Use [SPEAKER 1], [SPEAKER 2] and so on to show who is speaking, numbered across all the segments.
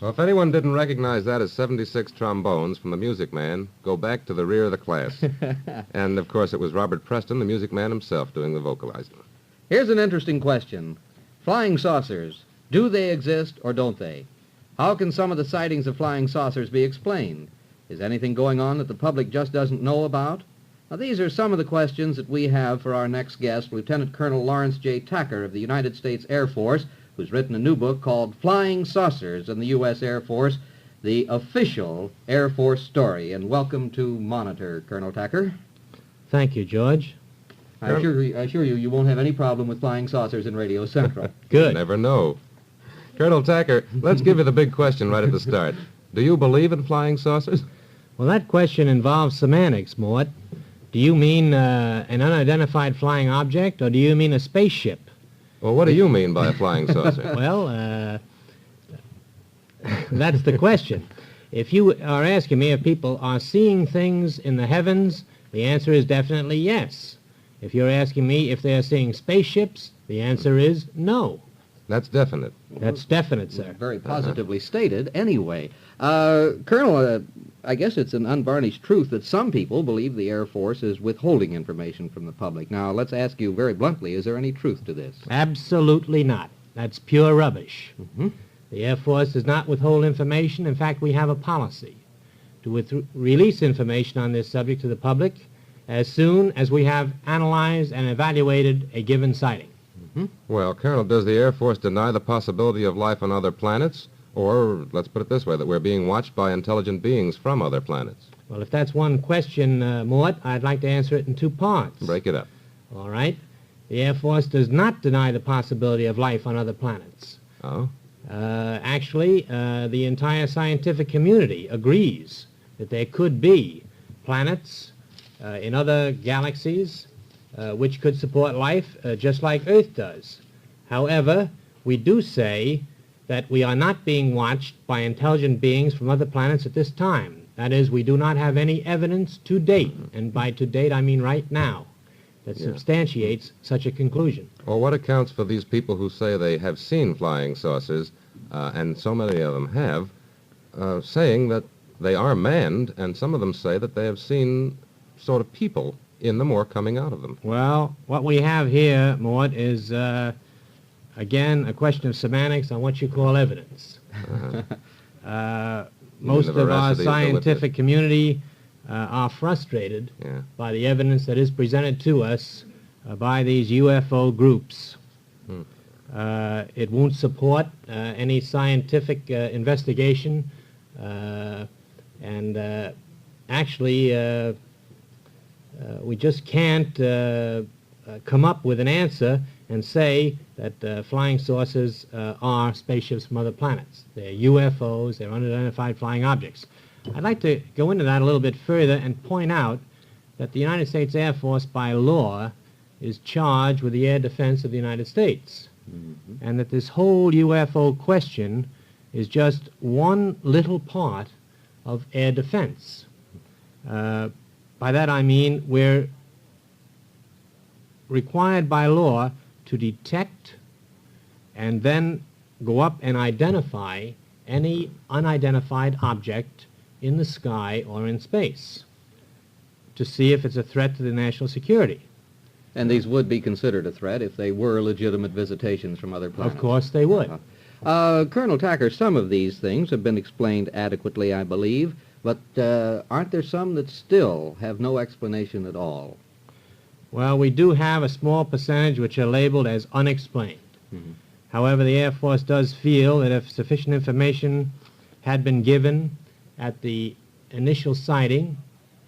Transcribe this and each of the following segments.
[SPEAKER 1] Well, if anyone didn't recognize that as 76 trombones from the Music Man, go back to the rear of the class. And, of course, it was Robert Preston, the Music Man himself, doing the vocalizing.
[SPEAKER 2] Here's an interesting question. Flying saucers, do they exist or don't they? How can some of the sightings of flying saucers be explained? Is anything going on that the public just doesn't know about? Now, these are some of the questions that we have for our next guest, Lieutenant Colonel Lawrence J. Tacker of the United States Air Force, who's written a new book called Flying Saucers in the U.S. Air Force, the official Air Force story. And welcome to Monitor, Colonel Tacker.
[SPEAKER 3] Thank you, George.
[SPEAKER 2] I assure you, you won't have any problem with flying saucers in Radio Central.
[SPEAKER 3] Good.
[SPEAKER 1] You never know. Colonel Tacker, let's give you the big question right at the start. Do you believe in flying saucers?
[SPEAKER 3] Well, that question involves semantics, Mort. Do you mean an unidentified flying object, or do you mean a spaceship?
[SPEAKER 1] Well, what do you mean by a flying saucer?
[SPEAKER 3] Well, that's the question. If you are asking me if people are seeing things in the heavens, the answer is definitely yes. If you're asking me if they are seeing spaceships, the answer is no.
[SPEAKER 1] That's definite.
[SPEAKER 3] That's definite, sir.
[SPEAKER 2] Very positively stated, anyway. Colonel, I guess it's an unvarnished truth that some people believe the Air Force is withholding information from the public. Now, let's ask you very bluntly, is there any truth to this?
[SPEAKER 3] Absolutely not. That's pure rubbish.
[SPEAKER 2] Mm-hmm.
[SPEAKER 3] The Air Force does not withhold information. In fact, we have a policy to release information on this subject to the public as soon as we have analyzed and evaluated a given sighting.
[SPEAKER 2] Mm-hmm.
[SPEAKER 1] Well, Colonel, does the Air Force deny the possibility of life on other planets? Or, let's put it this way, that we're being watched by intelligent beings from other planets?
[SPEAKER 3] Well, if that's one question, Mort, I'd like to answer it in two parts.
[SPEAKER 1] Break it up.
[SPEAKER 3] All right. The Air Force does not deny the possibility of life on other planets.
[SPEAKER 1] Oh?
[SPEAKER 3] Actually, the entire scientific community agrees that there could be planets in other galaxies which could support life just like Earth does. However, we do say that we are not being watched by intelligent beings from other planets at this time. That is, we do not have any evidence to date, and by to date I mean right now, that substantiates such a conclusion.
[SPEAKER 1] Well, what accounts for these people who say they have seen flying saucers, and so many of them have, saying that they are manned, and some of them say that they have seen sort of people in them or coming out of them?
[SPEAKER 3] Well, what we have here, Mort, is, again, a question of semantics on what you call evidence. Most of our scientific community are frustrated by the evidence that is presented to us by these UFO groups. It won't support any scientific investigation, and actually we just can't come up with an answer and say that flying saucers are spaceships from other planets. They're UFOs, they're unidentified flying objects. I'd like to go into that a little bit further and point out that the United States Air Force, by law, is charged with the air defense of the United States, and that this whole UFO question is just one little part of air defense. By that I mean we're required by law to detect and then go up and identify any unidentified object in the sky or in space to see if it's a threat to the national security.
[SPEAKER 2] And these would be considered a threat if they were legitimate visitations from other planets.
[SPEAKER 3] Of course they would.
[SPEAKER 2] Colonel Tacker, some of these things have been explained adequately, I believe, but aren't there some that still have no explanation at all?
[SPEAKER 3] Well, we do have a small percentage which are labeled as unexplained. However, the Air Force does feel that if sufficient information had been given at the initial sighting,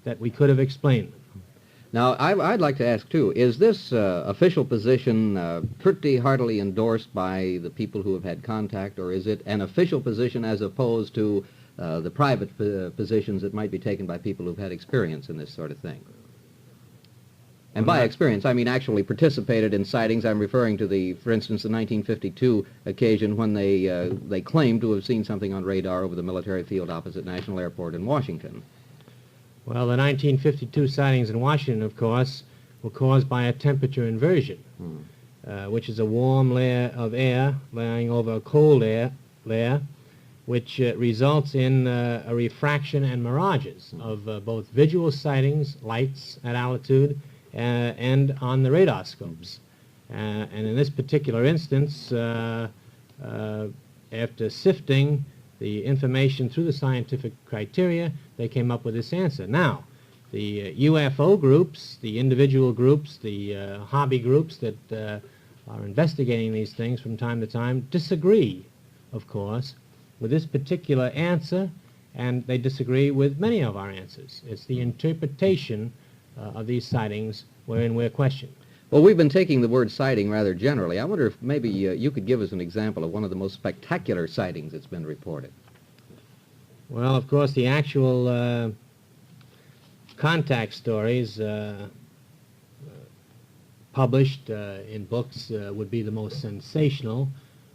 [SPEAKER 3] that we could have explained them.
[SPEAKER 2] Now, I'd like to ask, too, is this official position pretty heartily endorsed by the people who have had contact, or is it an official position as opposed to the private positions that might be taken by people who've had experience in this sort of thing? And by experience, I mean actually participated in sightings. I'm referring to for instance, the 1952 occasion when they claimed to have seen something on radar over the military field opposite National Airport in Washington.
[SPEAKER 3] Well, the 1952 sightings in Washington, of course, were caused by a temperature inversion, which is a warm layer of air laying over a cold air layer, which results in a refraction and mirages of both visual sightings, lights at altitude, and on the radar scopes. And in this particular instance, after sifting the information through the scientific criteria, they came up with this answer. Now, the UFO groups, the individual groups, the hobby groups that are investigating these things from time to time disagree, of course, with this particular answer, and they disagree with many of our answers. It's the interpretation of these sightings wherein we're questioned.
[SPEAKER 2] Well, we've been taking the word sighting rather generally. I wonder if maybe you could give us an example of one of the most spectacular sightings that's been reported.
[SPEAKER 3] Well, of course, the actual contact stories published in books would be the most sensational.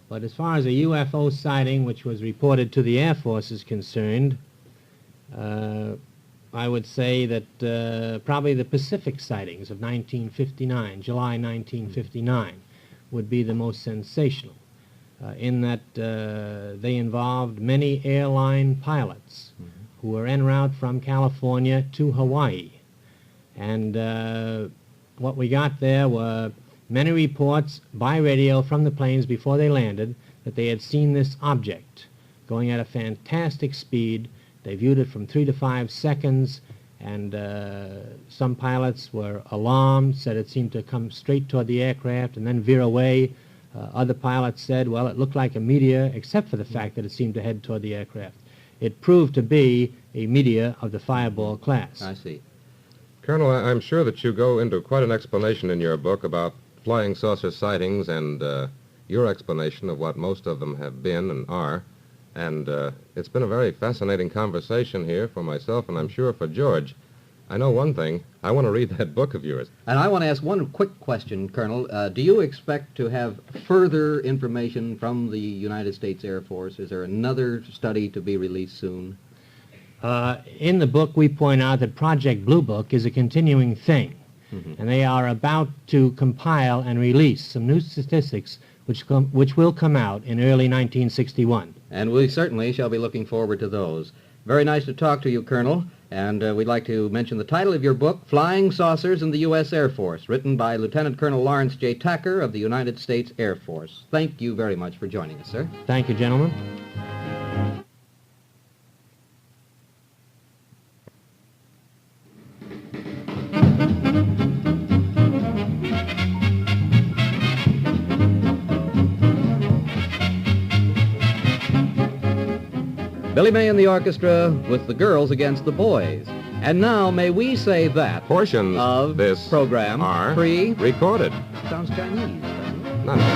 [SPEAKER 3] But as far as a UFO sighting which was reported to the Air Force is concerned, I would say that probably the Pacific sightings of 1959, July 1959, would be the most sensational, in that they involved many airline pilots who were en route from California to Hawaii. And what we got there were many reports by radio from the planes before they landed that they had seen this object going at a fantastic speed. They viewed it from 3 to 5 seconds, and some pilots were alarmed, said it seemed to come straight toward the aircraft and then veer away. Other pilots said, well, it looked like a meteor, except for the fact that it seemed to head toward the aircraft. It proved to be a meteor of the Fireball class.
[SPEAKER 2] I see.
[SPEAKER 1] Colonel, I'm sure that you go into quite an explanation in your book about flying saucer sightings and your explanation of what most of them have been and are. And it's been a very fascinating conversation here for myself, and I'm sure for George. I know one thing. I want to read that book of yours.
[SPEAKER 2] And I want to ask one quick question, Colonel. Do you expect to have further information from the United States Air Force? Is there another study to be released soon?
[SPEAKER 3] In the book, we point out that Project Blue Book is a continuing thing, and they are about to compile and release some new statistics which will come out in early 1961.
[SPEAKER 2] And we certainly shall be looking forward to those. Very nice to talk to you, Colonel. And we'd like to mention the title of your book, Flying Saucers in the U.S. Air Force, written by Lieutenant Colonel Lawrence J. Tacker of the United States Air Force. Thank you very much for joining us, sir.
[SPEAKER 3] Thank you, gentlemen.
[SPEAKER 2] Billy May and the orchestra with the girls against the boys. And now may we say that
[SPEAKER 1] Portions
[SPEAKER 2] of
[SPEAKER 1] this
[SPEAKER 2] program
[SPEAKER 1] are
[SPEAKER 2] pre-recorded.
[SPEAKER 1] recorded.
[SPEAKER 2] Sounds Chinese, doesn't it?
[SPEAKER 1] None of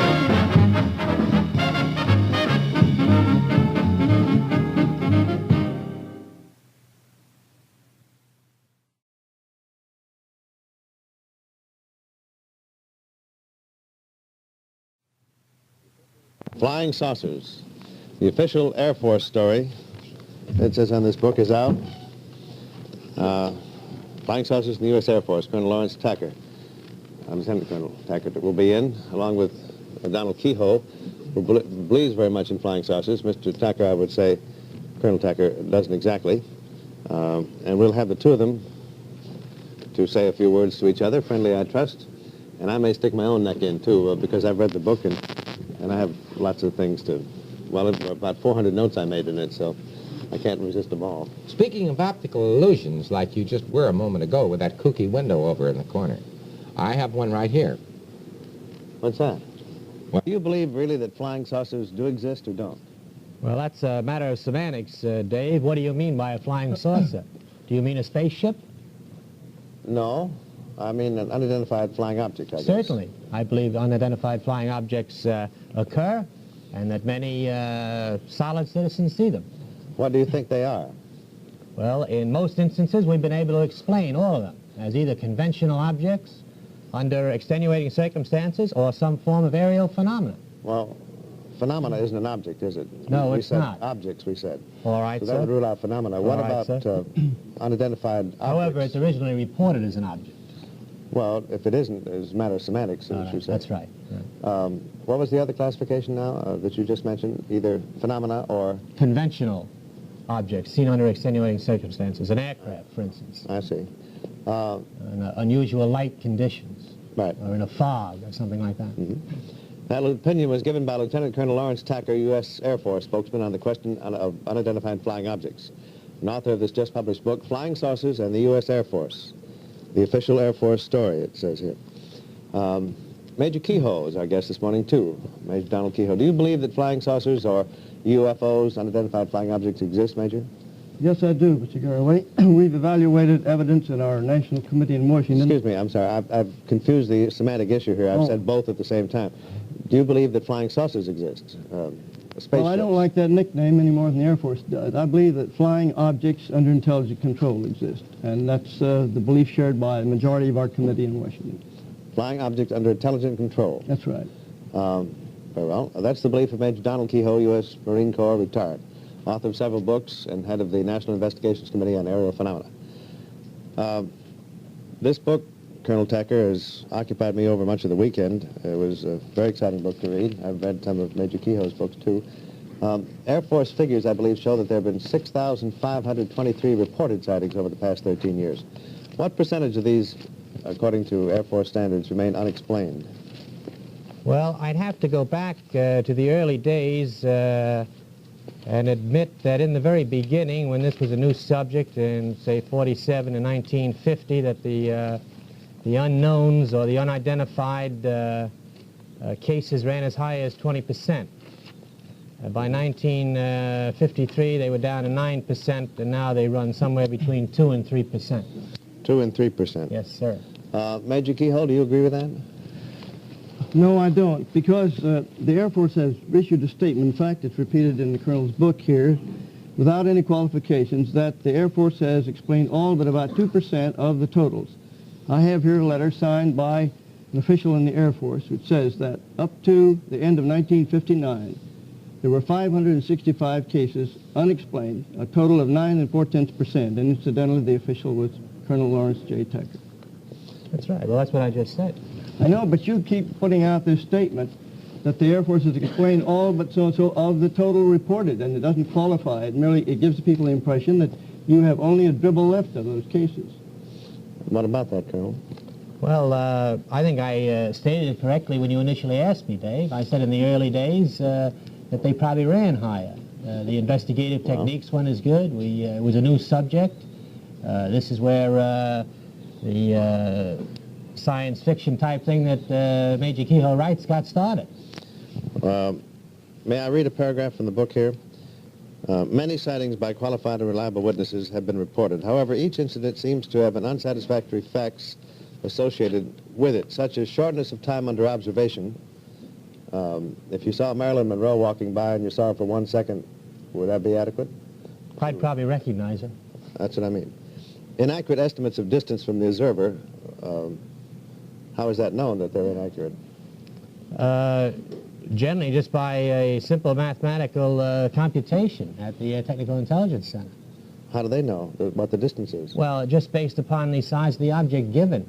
[SPEAKER 1] it.
[SPEAKER 4] Flying Saucers. The official Air Force story, it says on this book, is out. Flying Saucers in the U.S. Air Force, Colonel Lawrence Tacker. Lieutenant Colonel Tacker will be in, along with Donald Kehoe, who believes very much in flying saucers. Mr. Tacker, I would say, Colonel Tacker doesn't exactly. And we'll have the two of them to say a few words to each other, friendly, I trust. And I may stick my own neck in, too, because I've read the book and I have lots of things to, well, about 400 notes I made in it, so I can't resist them all.
[SPEAKER 5] Speaking of optical illusions, like you just were a moment ago with that kooky window over in the corner, I have one right here.
[SPEAKER 4] What's that?
[SPEAKER 5] What?
[SPEAKER 4] Do you believe really that flying saucers do exist or don't?
[SPEAKER 3] Well, that's a matter of semantics, Dave. What do you mean by a flying saucer? Do you mean a spaceship?
[SPEAKER 4] No. I mean an unidentified flying object, I guess.
[SPEAKER 3] Certainly. I believe unidentified flying objects occur, and that many solid citizens see them.
[SPEAKER 4] What do you think they are?
[SPEAKER 3] Well, in most instances, we've been able to explain all of them as either conventional objects under extenuating circumstances or some form of aerial phenomenon.
[SPEAKER 4] Well, phenomena isn't an object, is it?
[SPEAKER 3] No,
[SPEAKER 4] we
[SPEAKER 3] it's
[SPEAKER 4] said
[SPEAKER 3] not.
[SPEAKER 4] Objects, we said.
[SPEAKER 3] All right,
[SPEAKER 4] So that would
[SPEAKER 3] sir.
[SPEAKER 4] rule out phenomena. What
[SPEAKER 3] All right,
[SPEAKER 4] about
[SPEAKER 3] sir.
[SPEAKER 4] unidentified objects?
[SPEAKER 3] However, it's originally reported as an object.
[SPEAKER 4] Well, if it isn't, it's a matter of semantics, as you said.
[SPEAKER 3] That's right.
[SPEAKER 4] What was the other classification now that you just mentioned? Either phenomena or...
[SPEAKER 3] Conventional objects seen under extenuating circumstances. An aircraft, for instance.
[SPEAKER 4] I see.
[SPEAKER 3] In unusual light conditions.
[SPEAKER 4] Right.
[SPEAKER 3] Or in a fog or something like that.
[SPEAKER 4] That opinion was given by Lieutenant Colonel Lawrence Tacker, U.S. Air Force spokesman on the question of unidentified flying objects, and author of this just published book, Flying Saucers and the U.S. Air Force. The official Air Force story, it says here. Major Kehoe is our guest this morning, too. Major Donald Kehoe. Do you believe that flying saucers or UFOs, unidentified flying objects, exist, Major?
[SPEAKER 6] Yes, I do, Mr. Garraway. We've evaluated evidence in our National Committee in Washington.
[SPEAKER 4] Excuse me, I'm sorry. I've confused the semantic issue here. I've said both at the same time. Do you believe that flying saucers exist?
[SPEAKER 6] Well, I don't like that nickname any more than the Air Force does. I believe that flying objects under intelligent control exist, and that's the belief shared by the majority of our committee in Washington.
[SPEAKER 4] Flying objects under intelligent control.
[SPEAKER 6] That's right.
[SPEAKER 4] Very well. That's the belief of Major Donald Kehoe, U.S. Marine Corps, retired, author of several books and head of the National Investigations Committee on Aerial Phenomena. This book, Colonel Tacker, has occupied me over much of the weekend. It was a very exciting book to read. I've read some of Major Kehoe's books, too. Air Force figures, I believe, show that there have been 6,523 reported sightings over the past 13 years. What percentage of these, according to Air Force standards, remain unexplained?
[SPEAKER 3] Well, I'd have to go back to the early days and admit that in the very beginning, when this was a new subject in, say, 47 and 1950, that the unknowns or the unidentified cases ran as high as 20%. By 1953, they were down to 9%, and now they run somewhere between 2 and 3%.
[SPEAKER 4] 2 and 3%.
[SPEAKER 3] Yes, sir.
[SPEAKER 4] Major Kehoe, do you agree with that?
[SPEAKER 6] No, I don't, because the Air Force has issued a statement, in fact, it's repeated in the Colonel's book here, without any qualifications, that the Air Force has explained all but about 2% of the totals. I have here a letter signed by an official in the Air Force which says that up to the end of 1959, there were 565 cases unexplained, a total of 9 4/10%, and incidentally, the official was Colonel Lawrence J. Tacker.
[SPEAKER 3] That's right. Well, that's what I just said.
[SPEAKER 6] I know, but you keep putting out this statement that the Air Force has explained all but so-and-so of the total reported, and it doesn't qualify. It gives the people the impression that you have only a dribble left of those cases.
[SPEAKER 4] What about that, Colonel?
[SPEAKER 3] Well, I think I stated it correctly when you initially asked me, Dave. I said in the early days that they probably ran higher. The investigative techniques one is good. It was a new subject. This is where the science fiction type thing that Major Kehoe writes got started.
[SPEAKER 4] May I read a paragraph from the book here? Many sightings by qualified and reliable witnesses have been reported. However, each incident seems to have an unsatisfactory facts associated with it, such as shortness of time under observation. If you saw Marilyn Monroe walking by and you saw her for 1 second, would that be adequate?
[SPEAKER 3] I'd probably recognize her.
[SPEAKER 4] That's what I mean. Inaccurate estimates of distance from the observer. How is that known that they're inaccurate?
[SPEAKER 3] Generally just by a simple mathematical computation at the Technical Intelligence Center.
[SPEAKER 4] How do they know what the distance is?
[SPEAKER 3] Well, just based upon the size of the object given.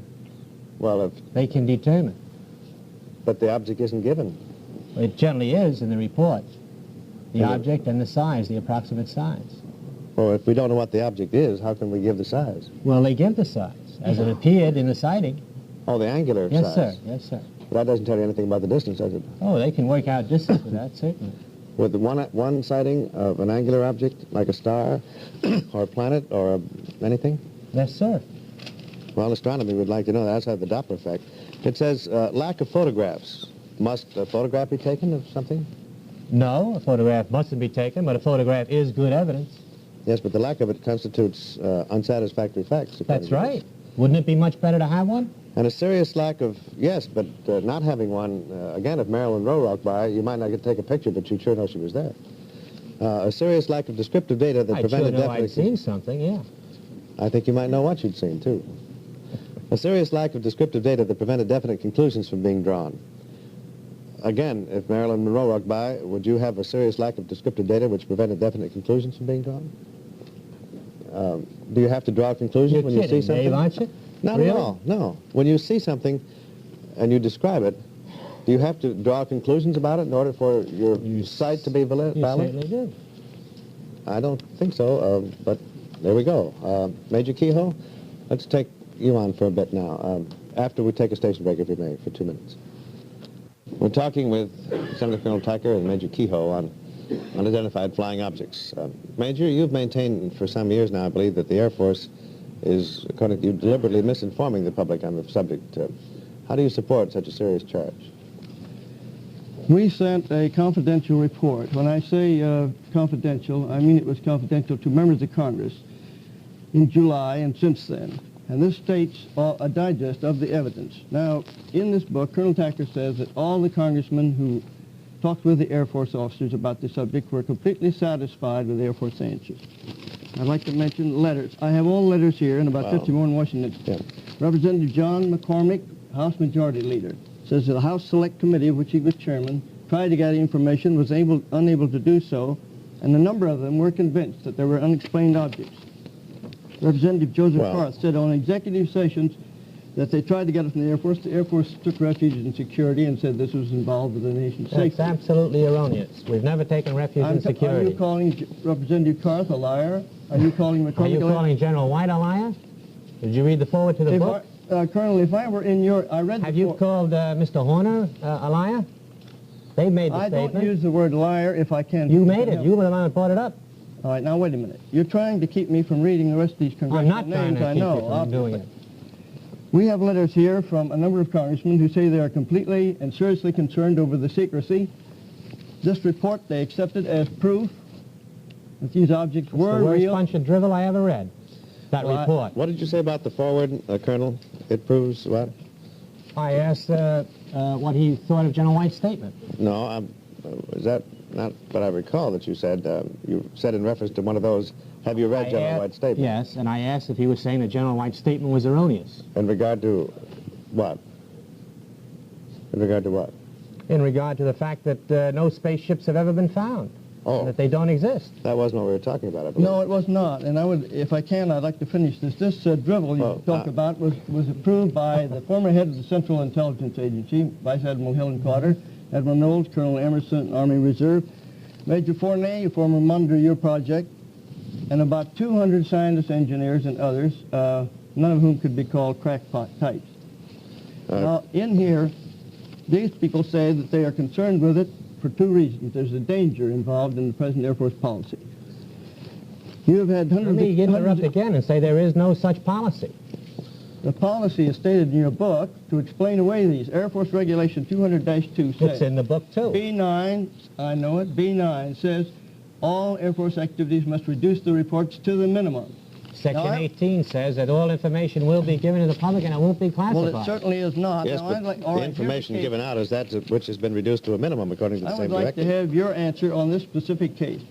[SPEAKER 4] Well, if...
[SPEAKER 3] They can determine.
[SPEAKER 4] But the object isn't given.
[SPEAKER 3] It generally is in the report. The object and the size, the approximate size.
[SPEAKER 4] Well, if we don't know what the object is, how can we give the size?
[SPEAKER 3] Well, they give the size, as it appeared in the sighting.
[SPEAKER 4] Oh, the angular
[SPEAKER 3] Yes,
[SPEAKER 4] size.
[SPEAKER 3] sir. Yes, sir.
[SPEAKER 4] But that doesn't tell you anything about the distance, does it?
[SPEAKER 3] Oh, they can work out distance with that, certainly.
[SPEAKER 4] With one sighting of an angular object, like a star, or a planet, or anything?
[SPEAKER 3] Yes, sir.
[SPEAKER 4] Well, astronomy would like to know that outside the Doppler effect. It says lack of photographs. Must a photograph be taken of something?
[SPEAKER 3] No, a photograph mustn't be taken, but a photograph is good evidence.
[SPEAKER 4] Yes, but the lack of it constitutes unsatisfactory facts.
[SPEAKER 3] That's right. Wouldn't it be much better to have one?
[SPEAKER 4] And a serious lack of, yes, but not having one, again, if Marilyn Monroe walked by, you might not get to take a picture, but you'd sure know she was there. A serious lack of descriptive data that prevented
[SPEAKER 3] I'd sure know I'd seen something, yeah.
[SPEAKER 4] I think you might know what you'd seen, too. A serious lack of descriptive data that prevented definite conclusions from being drawn. Again, if Marilyn Monroe walked by, would you have a serious lack of descriptive data which prevented definite conclusions from being drawn? Do you have to draw conclusions when you see something?
[SPEAKER 3] Dave, aren't you?
[SPEAKER 4] Not
[SPEAKER 3] Really?
[SPEAKER 4] at all, no. When you see something and you describe it, do you have to draw conclusions about it in order for your sight to be valid?
[SPEAKER 3] You certainly do.
[SPEAKER 4] I don't think so, but there we go. Major Kehoe, let's take you on for a bit now, after we take a station break, if you may, for 2 minutes. We're talking with Lieutenant Colonel Tucker and Major Kehoe on unidentified flying objects. Major, you've maintained for some years now, I believe, that the Air Force is, according to you, deliberately misinforming the public on the subject. How do you support such a serious charge?
[SPEAKER 6] We sent a confidential report. When I say confidential, I mean it was confidential to members of Congress in July and since then. And this states a digest of the evidence. Now, in this book, Colonel Tacker says that all the congressmen who talked with the Air Force officers about the subject were completely satisfied with the Air Force answers. I'd like to mention letters. I have all the letters here and about 50 more in Washington.
[SPEAKER 4] Yeah.
[SPEAKER 6] Representative John McCormick, House Majority Leader, says that the House Select Committee, of which he was chairman, tried to get information, was unable to do so, and a number of them were convinced that there were unexplained objects. Representative Joseph Carth said on executive sessions that they tried to get it from the Air Force. The Air Force took refuge in security and said this was involved with the nation's safety.
[SPEAKER 3] That's absolutely erroneous. We've never taken refuge in security.
[SPEAKER 6] Are you calling Representative Carth a liar? Are you calling McCormick
[SPEAKER 3] Are you
[SPEAKER 6] a liar?
[SPEAKER 3] calling General White a liar? Did you read the forward to the book?
[SPEAKER 6] Colonel, if I were in your... I read
[SPEAKER 3] Have you called Mr. Horner a liar? They made the statement.
[SPEAKER 6] I don't use the word liar if I can.
[SPEAKER 3] You made it. You were the one that brought it up.
[SPEAKER 6] All right, now wait a minute. You're trying to keep me from reading the rest of these congressional
[SPEAKER 3] I'm not trying
[SPEAKER 6] names.
[SPEAKER 3] to
[SPEAKER 6] I
[SPEAKER 3] keep
[SPEAKER 6] know,
[SPEAKER 3] you from
[SPEAKER 6] obviously.
[SPEAKER 3] doing it.
[SPEAKER 6] We have letters here from a number of congressmen who say they are completely and seriously concerned over the secrecy. This report they accepted as proof that these objects were
[SPEAKER 3] It's the worst
[SPEAKER 6] real.
[SPEAKER 3] bunch of drivel I ever read. That report.
[SPEAKER 4] What did you say about the forward, Colonel? It proves what?
[SPEAKER 3] I asked what he thought of General White's statement.
[SPEAKER 4] No, is that not what I recall that you said? You said in reference to one of those, have you read General White's statement?
[SPEAKER 3] Yes, and I asked if he was saying that General White's statement was erroneous.
[SPEAKER 4] In regard to what? In regard to what?
[SPEAKER 3] In regard to the fact that no spaceships have ever been found.
[SPEAKER 4] Oh.
[SPEAKER 3] That they don't exist.
[SPEAKER 4] That wasn't what we were talking about, I believe.
[SPEAKER 6] No, it was not. And I would, if I can, I'd like to finish this. This drivel you talk about was approved by the former head of the Central Intelligence Agency, Vice Admiral Helen Carter, Admiral Knowles, Colonel Emerson, Army Reserve, Major Fournet, a former monitor of your project, and about 200 scientists, engineers, and others, none of whom could be called crackpot types. Now, in here, these people say that they are concerned with it for two reasons. There's a danger involved in the present Air Force policy. You have had hundreds
[SPEAKER 3] Let me interrupt again and say there is no such policy.
[SPEAKER 6] The policy is stated in your book to explain away these. Air Force Regulation 200-2 says...
[SPEAKER 3] It's in the book, too.
[SPEAKER 6] B9, I know it, B9 says all Air Force activities must reduce the reports to the minimum.
[SPEAKER 3] Section 18 says that all information will be given to the public and it won't be classified.
[SPEAKER 6] Well, it certainly is not.
[SPEAKER 4] Yes,
[SPEAKER 6] Now,
[SPEAKER 4] but
[SPEAKER 6] I'd like,
[SPEAKER 4] the information given out is that which has been reduced to a minimum according to the
[SPEAKER 6] I
[SPEAKER 4] same
[SPEAKER 6] would like to
[SPEAKER 4] directive.
[SPEAKER 6] have your answer on this specific case.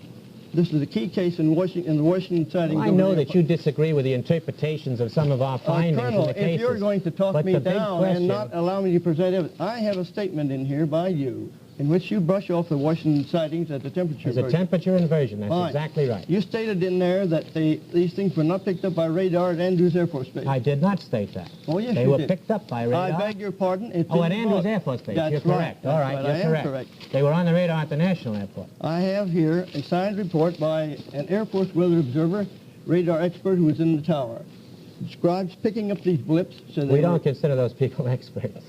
[SPEAKER 6] This is a key case in Washington, in the Washington sightings.
[SPEAKER 3] Well, I know that you disagree with the interpretations of some of our findings
[SPEAKER 6] Colonel,
[SPEAKER 3] in the cases.
[SPEAKER 6] if you're going to talk
[SPEAKER 3] but
[SPEAKER 6] me
[SPEAKER 3] the big
[SPEAKER 6] down
[SPEAKER 3] question,
[SPEAKER 6] and not allow me to present evidence, I have a statement in here by you in which you brush off the Washington sightings at the temperature
[SPEAKER 3] there's a
[SPEAKER 6] version.
[SPEAKER 3] temperature inversion. That's
[SPEAKER 6] Fine.
[SPEAKER 3] exactly right.
[SPEAKER 6] You stated in there that these things were not picked up by radar at Andrews Air Force Base.
[SPEAKER 3] I did not state that.
[SPEAKER 6] Oh, yes,
[SPEAKER 3] they
[SPEAKER 6] you
[SPEAKER 3] were
[SPEAKER 6] did.
[SPEAKER 3] picked up by radar.
[SPEAKER 6] I beg your pardon. It's
[SPEAKER 3] Oh,
[SPEAKER 6] in
[SPEAKER 3] at
[SPEAKER 6] the
[SPEAKER 3] Andrews
[SPEAKER 6] book.
[SPEAKER 3] Air Force Base.
[SPEAKER 6] That's
[SPEAKER 3] You're
[SPEAKER 6] right.
[SPEAKER 3] correct. All
[SPEAKER 6] That's
[SPEAKER 3] right,
[SPEAKER 6] right.
[SPEAKER 3] you're
[SPEAKER 6] I am
[SPEAKER 3] correct.
[SPEAKER 6] correct.
[SPEAKER 3] They were on the radar at the National Airport.
[SPEAKER 6] I have here a signed report by an Air Force weather observer, radar expert who was in the tower. Describes picking up these blips. So
[SPEAKER 3] We don't consider those people experts.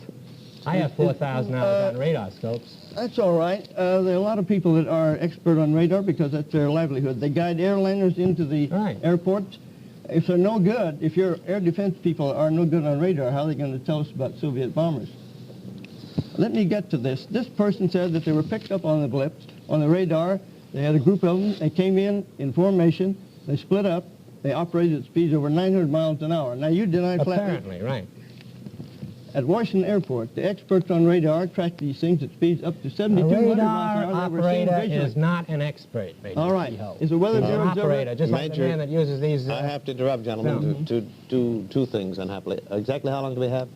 [SPEAKER 3] I have 4,000 hours on radar scopes.
[SPEAKER 6] That's all right. There are a lot of people that are expert on radar because that's their livelihood. They guide airliners into the airports. If they're no good, if your air defense people are no good on radar, how are they going to tell us about Soviet bombers? Let me get to this. This person said that they were picked up on the blips, on the radar. They had a group of them. They came in formation. They split up. They operated at speeds over 900 miles an hour. Now, you deny flatly.
[SPEAKER 3] Apparently, right.
[SPEAKER 6] At Washington Airport, the experts on radar track these things at speeds up to 7,200 miles an hour.
[SPEAKER 3] A radar operator is not an expert, Major.
[SPEAKER 6] All right.
[SPEAKER 3] Kehoe.
[SPEAKER 6] Is a weather
[SPEAKER 3] He's an
[SPEAKER 6] observer?
[SPEAKER 3] operator, just like the
[SPEAKER 4] Major,
[SPEAKER 3] man that uses these...
[SPEAKER 4] I have to interrupt, gentlemen, to do two things, unhappily. Exactly how long do we have?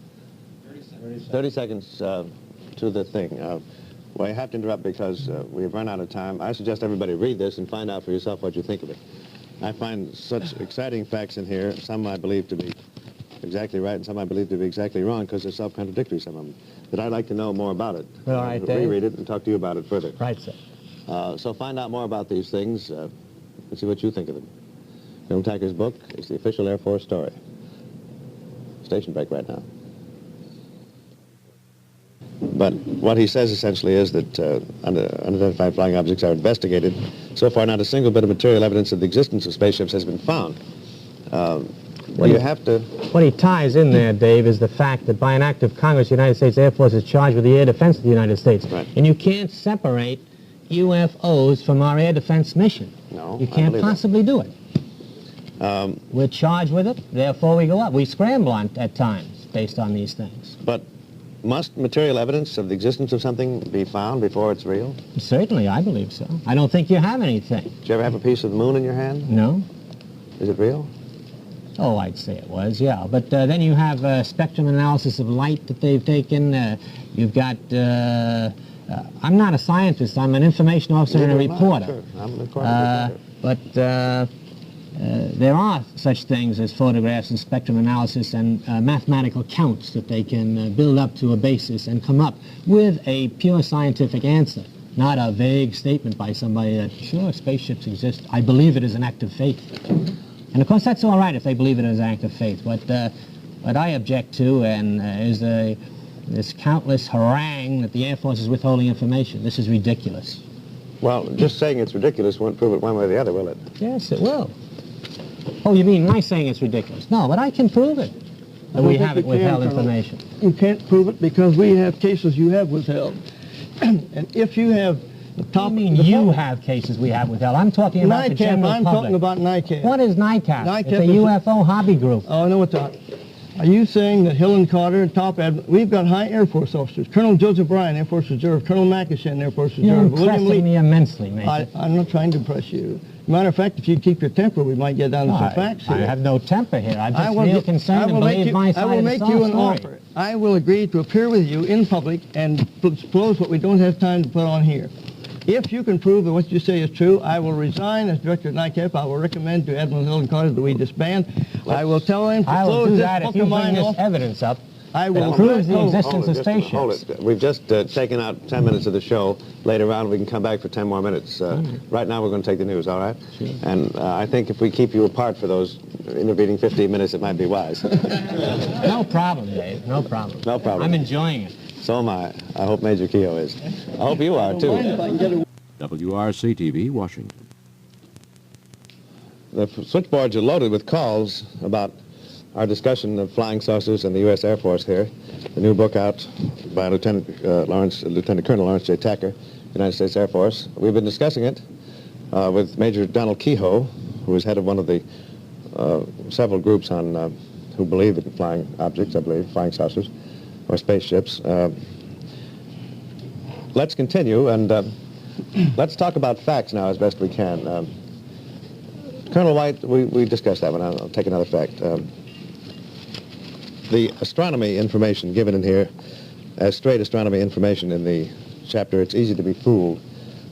[SPEAKER 4] 30 seconds to the thing. Well, I have to interrupt because we've run out of time. I suggest everybody read this and find out for yourself what you think of it. I find such exciting facts in here, some I believe to be exactly right, and some I believe to be exactly wrong because they're self-contradictory, some of them. But I'd like to know more about it.
[SPEAKER 3] All right, Dave.
[SPEAKER 4] Reread it and talk to you about it further.
[SPEAKER 3] Right, sir.
[SPEAKER 4] So find out more about these things and see what you think of them. Colonel Tacker's book is the official Air Force story. Station break right now. But what he says essentially is that unidentified flying objects are investigated. So far, not a single bit of material evidence of the existence of spaceships has been found. Well, you have to...
[SPEAKER 3] What he ties in there, Dave, is the fact that by an act of Congress, the United States Air Force is charged with the air defense of the United States.
[SPEAKER 4] Right.
[SPEAKER 3] And you can't separate UFOs from our air defense mission.
[SPEAKER 4] No,
[SPEAKER 3] You
[SPEAKER 4] I
[SPEAKER 3] can't
[SPEAKER 4] believe that.
[SPEAKER 3] possibly do it. We're charged with it, therefore we go up. We scramble at times based on these things.
[SPEAKER 4] But must material evidence of the existence of something be found before it's real?
[SPEAKER 3] Certainly, I believe so. I don't think you have anything.
[SPEAKER 4] Did you ever have a piece of the moon in your hand?
[SPEAKER 3] No?
[SPEAKER 4] Is it real?
[SPEAKER 3] Oh, I'd say it was, yeah. But then you have spectrum analysis of light that they've taken. You've got... I'm not a scientist. I'm an information officer and a
[SPEAKER 4] Neither am I,
[SPEAKER 3] reporter.
[SPEAKER 4] sure. I'm a reporter.
[SPEAKER 3] But there are such things as photographs and spectrum analysis and mathematical counts that they can build up to a basis and come up with a pure scientific answer, not a vague statement by somebody that, sure, spaceships exist. I believe it is an act of faith. And of course, that's all right if they believe it is an act of faith. What I object to is this countless harangue that the Air Force is withholding information. This is ridiculous.
[SPEAKER 4] Well, just saying it's ridiculous won't prove it one way or the other, will it?
[SPEAKER 3] Yes, it will. Oh, you mean my saying it's ridiculous? No, but I can prove it. That we haven't withheld information.
[SPEAKER 6] You can't prove it because we have cases you have withheld. And if you have the top...
[SPEAKER 3] I mean you have cases we have withheld. I'm talking about the general
[SPEAKER 6] I'm
[SPEAKER 3] public.
[SPEAKER 6] talking about NICAP.
[SPEAKER 3] What is NICAP?
[SPEAKER 6] NICAP
[SPEAKER 3] It's a
[SPEAKER 6] is
[SPEAKER 3] UFO hobby group.
[SPEAKER 6] Oh, I know what that... Are you saying that Hill and Carter, top admiral, we've got high Air Force officers, Colonel Joseph Bryan, Air Force Reserve, Colonel Macushan, Air Force
[SPEAKER 3] You're
[SPEAKER 6] Reserve, William
[SPEAKER 3] impressing
[SPEAKER 6] Lee...
[SPEAKER 3] me immensely, Major.
[SPEAKER 6] I'm not trying to impress you. Matter of fact, if you keep your temper, we might get down to some facts here.
[SPEAKER 3] I have no temper here. I'm just real concerned and believe my side
[SPEAKER 6] I will
[SPEAKER 3] of the
[SPEAKER 6] make you an
[SPEAKER 3] story.
[SPEAKER 6] offer. I will agree to appear with you in public and disclose what we don't have time to put on here. If you can prove that what you say is true, I will resign as director of NICAP. I will recommend to Admiral Hill and Carter that we disband. I will tell them to
[SPEAKER 3] I will
[SPEAKER 6] close
[SPEAKER 3] do
[SPEAKER 6] this
[SPEAKER 3] that if
[SPEAKER 6] book
[SPEAKER 3] you
[SPEAKER 6] of
[SPEAKER 3] bring
[SPEAKER 6] mine
[SPEAKER 3] this
[SPEAKER 6] off.
[SPEAKER 3] evidence up.
[SPEAKER 6] I will
[SPEAKER 3] that proves the
[SPEAKER 6] hold it,
[SPEAKER 3] existence of
[SPEAKER 4] Just a minute, hold
[SPEAKER 3] spaceships.
[SPEAKER 4] it. We've just taken out 10 minutes of the show. Later on, we can come back for 10 more minutes. Right now, we're going to take the news, all right?
[SPEAKER 3] Sure.
[SPEAKER 4] And I think if we keep you apart for those intervening 15 minutes, it might be wise.
[SPEAKER 3] No problem, Dave. No problem.
[SPEAKER 4] No problem.
[SPEAKER 3] I'm enjoying it.
[SPEAKER 4] So am I. I hope Major Keogh is. I hope you are, too.
[SPEAKER 7] WRC-TV, Washington.
[SPEAKER 4] The switchboards are loaded with calls about our discussion of flying saucers and the U.S. Air Force here. The new book out by Lieutenant Colonel Lawrence J. Tacker, United States Air Force. We've been discussing it with Major Donald Kehoe, who is head of one of the several groups on who believe in flying objects, I believe, flying saucers or spaceships. Let's continue, and let's talk about facts now as best we can. Colonel White, we discussed that one. I'll take another fact. The astronomy information given in here, as straight astronomy information in the chapter, It's Easy to Be Fooled,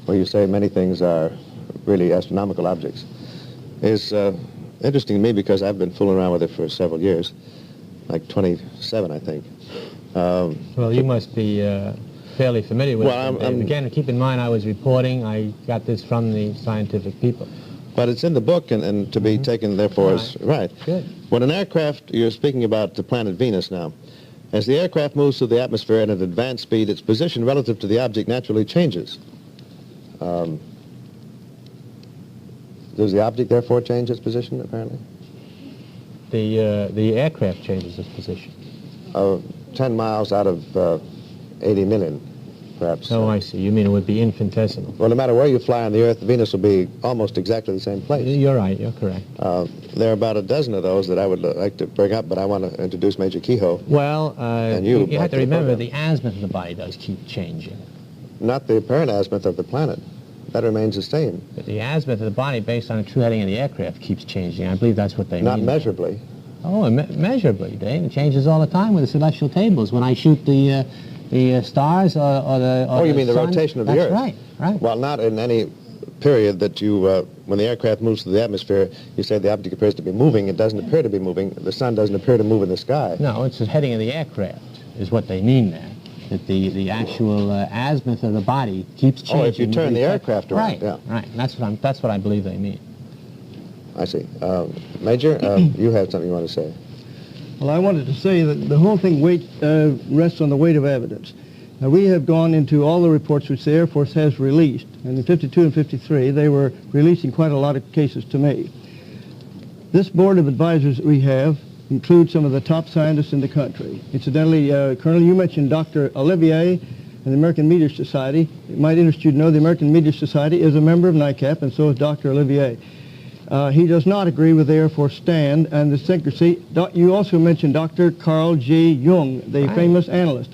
[SPEAKER 4] where you say many things are really astronomical objects, is interesting to me because I've been fooling around with it for several years, like 27, I think.
[SPEAKER 3] Well, you must be fairly familiar with it. Again, keep in mind I was reporting. I got this from the scientific people.
[SPEAKER 4] But it's in the book and to be taken, therefore, as right.
[SPEAKER 3] Good.
[SPEAKER 4] When an aircraft, you're speaking about the planet Venus now, as the aircraft moves through the atmosphere at an advanced speed, its position relative to the object naturally changes. Does the object, therefore, change its position, apparently?
[SPEAKER 3] The aircraft changes its position.
[SPEAKER 4] 10 miles out of 80 million, perhaps.
[SPEAKER 3] Oh, I see. You mean it would be infinitesimal.
[SPEAKER 4] Well, no matter where you fly on the Earth, Venus will be almost exactly the same place.
[SPEAKER 3] You're right. You're correct.
[SPEAKER 4] There are about a dozen of those that I would like to bring up, but I want to introduce Major Kehoe.
[SPEAKER 3] Well,
[SPEAKER 4] you
[SPEAKER 3] you have to
[SPEAKER 4] back to the
[SPEAKER 3] remember
[SPEAKER 4] program.
[SPEAKER 3] the azimuth of the body does keep changing.
[SPEAKER 4] Not the apparent azimuth of the planet. That remains the same.
[SPEAKER 3] But the azimuth of the body based on the true heading of the aircraft keeps changing. I believe that's what they
[SPEAKER 4] Not
[SPEAKER 3] mean.
[SPEAKER 4] measurably.
[SPEAKER 3] Oh, measurably, Dave. It changes all the time with the celestial tables. When I shoot the stars or the
[SPEAKER 4] Oh, you mean the
[SPEAKER 3] sun,
[SPEAKER 4] rotation of the
[SPEAKER 3] that's
[SPEAKER 4] Earth?
[SPEAKER 3] right, right.
[SPEAKER 4] Well, not in any period that you, when the aircraft moves through the atmosphere, you say the object appears to be moving. It doesn't appear to be moving. The sun doesn't appear to move in the sky.
[SPEAKER 3] No, it's the heading of the aircraft is what they mean there. That the actual azimuth of the body keeps changing.
[SPEAKER 4] Oh, if you turn the aircraft around.
[SPEAKER 3] Right,
[SPEAKER 4] yeah.
[SPEAKER 3] right. That's what I believe they mean.
[SPEAKER 4] I see. Major, you have something you want to say.
[SPEAKER 6] Well, I wanted to say that the whole thing rests on the weight of evidence. Now, we have gone into all the reports which the Air Force has released, and in 52 and 53, they were releasing quite a lot of cases to me. This board of advisors that we have includes some of the top scientists in the country. Incidentally, Colonel, you mentioned Dr. Olivier and the American Meteor Society. It might interest you to know the American Meteor Society is a member of NICAP, and so is Dr. Olivier. He does not agree with the Air Force stand and the secrecy. You also mentioned Dr. Carl G. Jung, the famous analyst.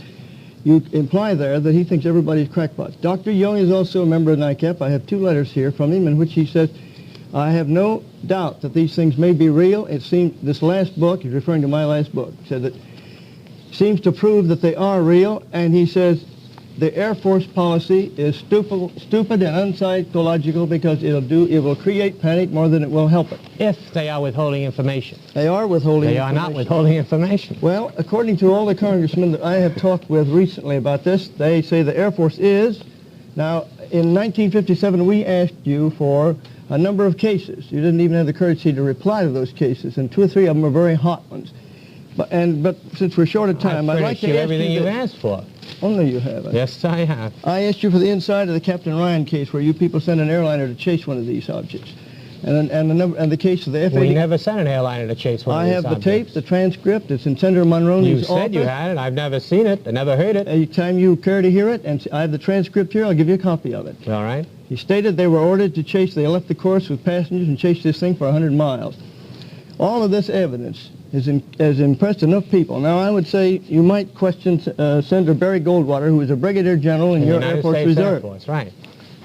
[SPEAKER 6] You imply there that he thinks everybody's crackpots. Dr. Jung is also a member of NICAP. I have 2 letters here from him in which he says, I have no doubt that these things may be real. It seems this last book, he's referring to my last book, said that seems to prove that they are real, and he says the Air Force policy is stupid and unpsychological because it will create panic more than it will help it.
[SPEAKER 3] If they are withholding information.
[SPEAKER 6] They are withholding
[SPEAKER 3] They
[SPEAKER 6] information.
[SPEAKER 3] are not withholding information.
[SPEAKER 6] Well, according to all the congressmen that I have talked with recently about this, they say the Air Force is. Now, in 1957, we asked you for a number of cases. You didn't even have the courtesy to reply to those cases, and 2 or 3 of them are very hot ones. But since we're short of time, I'd like to ask
[SPEAKER 3] everything
[SPEAKER 6] you
[SPEAKER 3] you've asked for.
[SPEAKER 6] Oh, no, you haven't.
[SPEAKER 3] Yes, I have.
[SPEAKER 6] I asked you for the inside of the Captain Ryan case where you people sent an airliner to chase one of these objects. And the case of the F-80.
[SPEAKER 3] We never sent an airliner to chase one of these
[SPEAKER 6] I have the
[SPEAKER 3] objects.
[SPEAKER 6] tape, the transcript. It's in Senator Mulroney's office.
[SPEAKER 3] You said you had it. I've never seen it. I never heard it.
[SPEAKER 6] Anytime you care to hear it, and I have the transcript here, I'll give you a copy of it.
[SPEAKER 3] All right.
[SPEAKER 6] He stated they were ordered to chase. They left the course with passengers and chased this thing for 100 miles. All of this evidence has impressed enough people. Now, I would say you might question Senator Barry Goldwater, who was a brigadier general in your Air Force Reserve.
[SPEAKER 3] Air Force, right.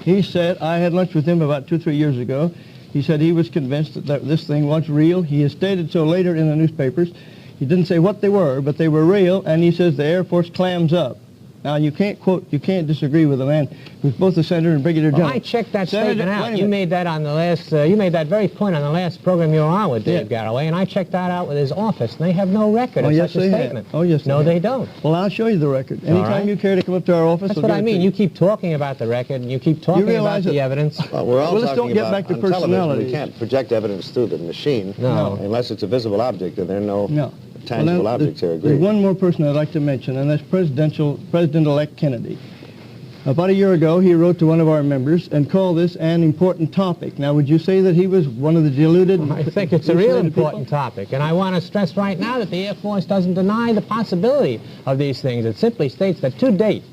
[SPEAKER 6] He said, I had lunch with him about 2 or 3 years ago. He said he was convinced that this thing was real. He has stated so later in the newspapers. He didn't say what they were, but they were real, and he says the Air Force clams up. Now, you can't disagree with a man who's both a senator and brigadier general.
[SPEAKER 3] Well, I checked that
[SPEAKER 6] Senator,
[SPEAKER 3] statement out. You made that on the last, you made that very point on the last program you were on with Dave Garraway, and I checked that out with his office, and they have no record of such a statement.
[SPEAKER 6] Oh, yes,
[SPEAKER 3] no, they don't.
[SPEAKER 6] Well, I'll show you the record. Anytime you care to come up to our office.
[SPEAKER 3] That's what I mean. You keep talking about the record, and you keep talking about the evidence.
[SPEAKER 4] Well, we're all
[SPEAKER 6] let's
[SPEAKER 4] talking
[SPEAKER 6] don't get
[SPEAKER 4] about
[SPEAKER 6] back to
[SPEAKER 4] on television.
[SPEAKER 6] personalities.
[SPEAKER 4] We can't project evidence through the machine
[SPEAKER 3] No.
[SPEAKER 4] unless it's a visible object, and there are no tangible objects here.
[SPEAKER 6] There's one more person I'd like to mention, and that's President-elect Kennedy. About a year ago, he wrote to one of our members and called this an important topic. Now, would you say that he was one of the deluded?
[SPEAKER 3] I think it's a real important topic, and I want to stress right now that the Air Force doesn't deny the possibility of these things. It simply states that to date,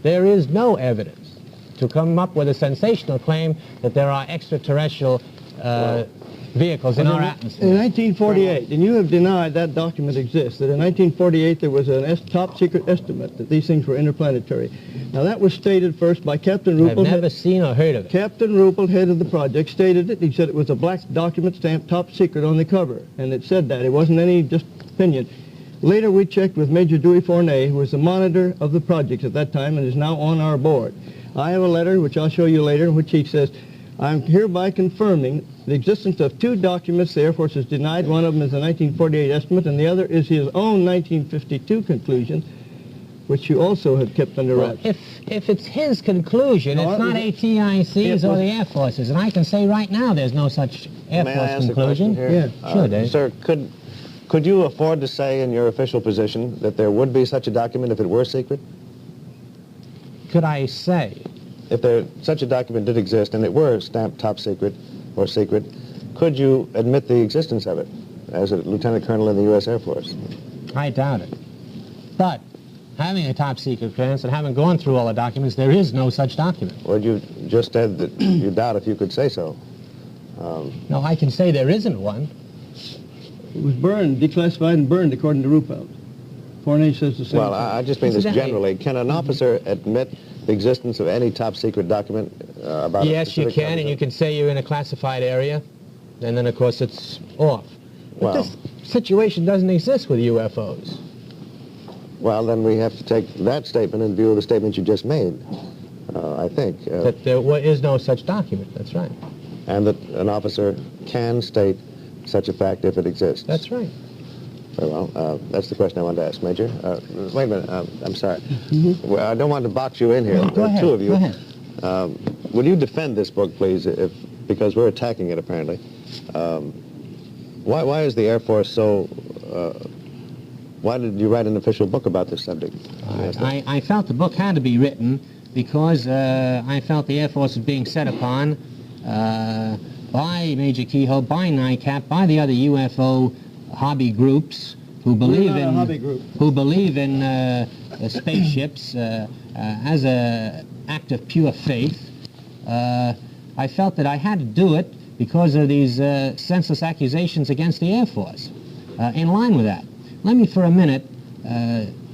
[SPEAKER 3] there is no evidence to come up with a sensational claim that there are extraterrestrial vehicles in our atmosphere.
[SPEAKER 6] In 1948, and you have denied that document exists, that in 1948 there was a top-secret estimate that these things were interplanetary. Now, that was stated first by Captain Ruppel.
[SPEAKER 3] I've never seen or heard of it.
[SPEAKER 6] Captain Ruppel, head of the project, stated it. He said it was a black document stamped top secret on the cover, and it said that. It wasn't any just opinion. Later, we checked with Major Dewey Fournay, who was the monitor of the project at that time and is now on our board. I have a letter, which I'll show you later, in which he says, I'm hereby confirming the existence of 2 documents the Air Force has denied. One of them is a 1948 estimate, and the other is his own 1952 conclusion, which you also have kept under wraps.
[SPEAKER 3] Well, if it's his conclusion, it's not ATIC's or the Air Force's, and I can say right now there's no such Air
[SPEAKER 4] May I
[SPEAKER 3] Force
[SPEAKER 4] ask
[SPEAKER 3] conclusion.
[SPEAKER 4] a question here?
[SPEAKER 6] Yeah.
[SPEAKER 3] Sure, Dave.
[SPEAKER 4] Sir, could you afford to say in your official position that there would be such a document if it were secret?
[SPEAKER 3] Could I say?
[SPEAKER 4] If such a document did exist and it were stamped top secret or secret, could you admit the existence of it as a lieutenant colonel in the U.S. Air Force?
[SPEAKER 3] I doubt it. But having a top secret clearance and having gone through all the documents, there is no such document.
[SPEAKER 4] Well, you just said that you doubt if you could say so.
[SPEAKER 3] No, I can say there isn't one.
[SPEAKER 6] It was burned, declassified and burned, according to Ruppelt. Fournay says the same
[SPEAKER 4] Well,
[SPEAKER 6] thing.
[SPEAKER 4] I just mean this generally. Can an officer admit the existence of any top secret document about
[SPEAKER 3] Yes,
[SPEAKER 4] a specific
[SPEAKER 3] you can, and
[SPEAKER 4] document?
[SPEAKER 3] you can say you're in a classified area, and then, of course, it's off. But
[SPEAKER 4] Well,
[SPEAKER 3] this situation doesn't exist with UFOs.
[SPEAKER 4] well, then we have to take that statement in view of the statement you just made. I think.
[SPEAKER 3] That there is no such document. That's right.
[SPEAKER 4] And that an officer can state such a fact if it exists.
[SPEAKER 3] That's right.
[SPEAKER 4] Very well. That's the question I wanted to ask, Major. Wait a minute. I'm sorry. Well, I don't want to box you in here.
[SPEAKER 3] No, go ahead.
[SPEAKER 4] Two of you.
[SPEAKER 3] Go ahead.
[SPEAKER 4] Would you defend this book, please, because we're attacking it, apparently. Why is the Air Force so... why did you write an official book about this subject?
[SPEAKER 3] I felt the book had to be written because I felt the Air Force was being set upon by Major Kehoe, by NICAP, by the other UFO hobby groups who believe in spaceships as an act of pure faith. I felt that I had to do it because of these senseless accusations against the Air Force. In line with that, let me for a minute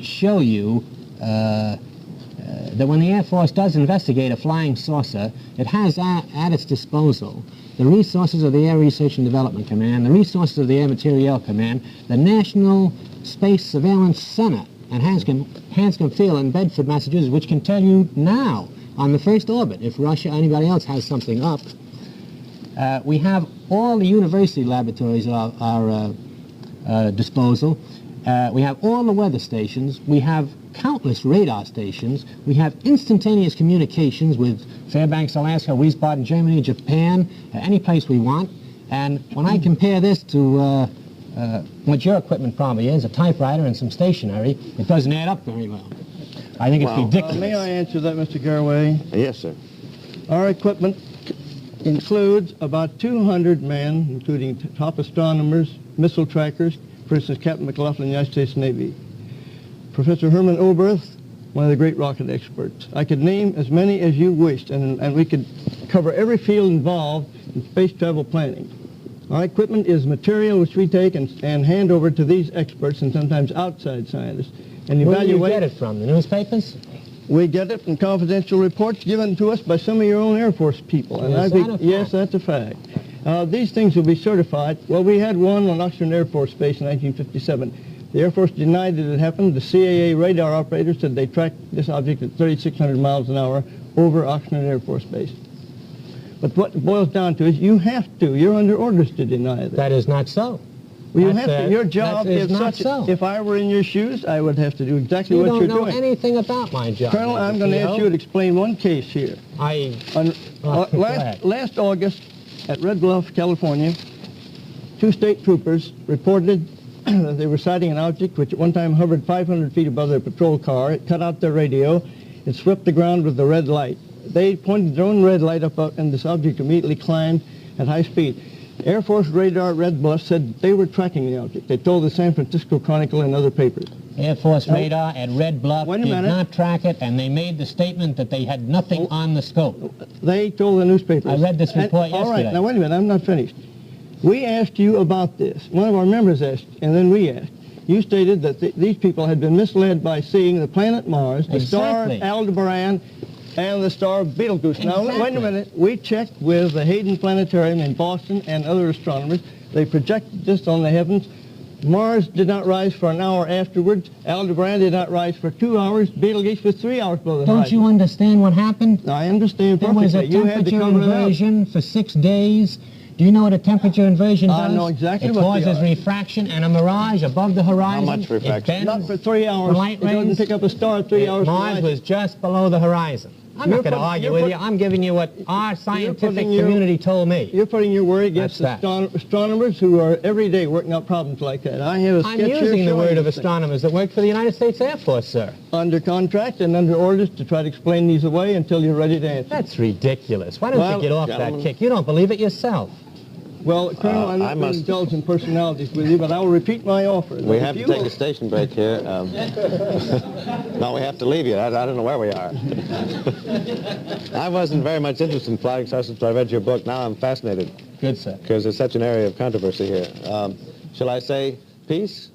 [SPEAKER 3] show you that when the Air Force does investigate a flying saucer, it has at its disposal the resources of the Air Research and Development Command, the resources of the Air Materiel Command, the National Space Surveillance Center, and Hanscom Field in Bedford, Massachusetts, which can tell you now on the first orbit if Russia or anybody else has something up. We have all the university laboratories at our disposal. We have all the weather stations. We have countless radar stations. We have instantaneous communications with Fairbanks, Alaska, Wiesbaden, Germany, Japan, any place we want. And when I compare this to what your equipment probably is, a typewriter and some stationery, it doesn't add up very well. I think it's ridiculous.
[SPEAKER 6] May I answer that, Mr. Garraway?
[SPEAKER 4] Yes, sir.
[SPEAKER 6] Our equipment includes about 200 men, including top astronomers, missile trackers, for instance, Captain McLaughlin, United States Navy. Professor Herman Oberth, one of the great rocket experts. I could name as many as you wished, and we could cover every field involved in space travel planning. Our equipment is material which we take and hand over to these experts and sometimes outside scientists and evaluate.
[SPEAKER 3] Where do you get it from? The newspapers?
[SPEAKER 6] We get it from confidential reports given to us by some of your own Air Force people. And
[SPEAKER 3] Is that a fact?
[SPEAKER 6] Yes, that's a fact. These things will be certified. Well, we had one on Oxnard Air Force Base in 1957. The Air Force denied that it happened. The CAA radar operators said they tracked this object at 3,600 miles an hour over Oxnard Air Force Base. But what it boils down to is you have to. You're under orders to deny that.
[SPEAKER 3] That is not so.
[SPEAKER 6] Well, you have to. Your job
[SPEAKER 3] is
[SPEAKER 6] is
[SPEAKER 3] not
[SPEAKER 6] such.
[SPEAKER 3] so.
[SPEAKER 6] If I were in your shoes, I would have to do exactly what you're doing.
[SPEAKER 3] You don't know anything about my job.
[SPEAKER 6] Colonel, I'm going to ask you to explain one case here. Last August, at Red Bluff, California, 2 state troopers reported that they were sighting an object which at one time hovered 500 feet above their patrol car. It cut out their radio. It swept the ground with the red light. They pointed their own red light up, and this object immediately climbed at high speed. Air Force radar at Red Bluff said they were tracking the object. They told the San Francisco Chronicle and other papers.
[SPEAKER 3] Air Force radar at Red Bluff did not track it, and they made the statement that they had nothing on the scope.
[SPEAKER 6] They told the newspapers.
[SPEAKER 3] I read this report yesterday.
[SPEAKER 6] All right, now wait a minute, I'm not finished. We asked you about this. One of our members asked, and then we asked. You stated that these people had been misled by seeing the planet Mars, the star Aldebaran, and the star Betelgeuse. Now, wait a minute. We checked with the Hayden Planetarium in Boston and other astronomers. They projected this on the heavens. Mars did not rise for an hour afterwards. Aldebaran did not rise for 2 hours. Betelgeuse was 3 hours below the horizon.
[SPEAKER 3] Don't you understand what happened?
[SPEAKER 6] I understand perfectly.
[SPEAKER 3] There was a temperature inversion for 6 days. Do you know what a temperature inversion does?
[SPEAKER 6] I know exactly what
[SPEAKER 3] it causes refraction and a mirage above the horizon.
[SPEAKER 4] How much refraction?
[SPEAKER 6] Not for 3 hours.
[SPEAKER 3] Light rays.
[SPEAKER 6] It doesn't pick up a star 3 hours.
[SPEAKER 3] Mars was just below the horizon. I'm not going to argue with you. I'm giving you what our scientific community told me.
[SPEAKER 6] You're putting your word against astronomers who are every day working out problems like that. I have a sketch here.
[SPEAKER 3] I'm using the word of astronomers that work for the United States Air Force, sir.
[SPEAKER 6] Under contract and under orders to try to explain these away until you're ready to answer.
[SPEAKER 3] That's ridiculous. Why don't you get off that kick? You don't believe it yourself.
[SPEAKER 6] Well, Colonel, I'm not going to indulge in personalities with you, but I will repeat my offer.
[SPEAKER 4] We have to take a station break here. No, we have to leave you. I don't know where we are. I wasn't very much interested in flying saucers until I read your book. Now I'm fascinated.
[SPEAKER 3] Good, sir.
[SPEAKER 4] Because there's such an area of controversy here. Shall I say peace?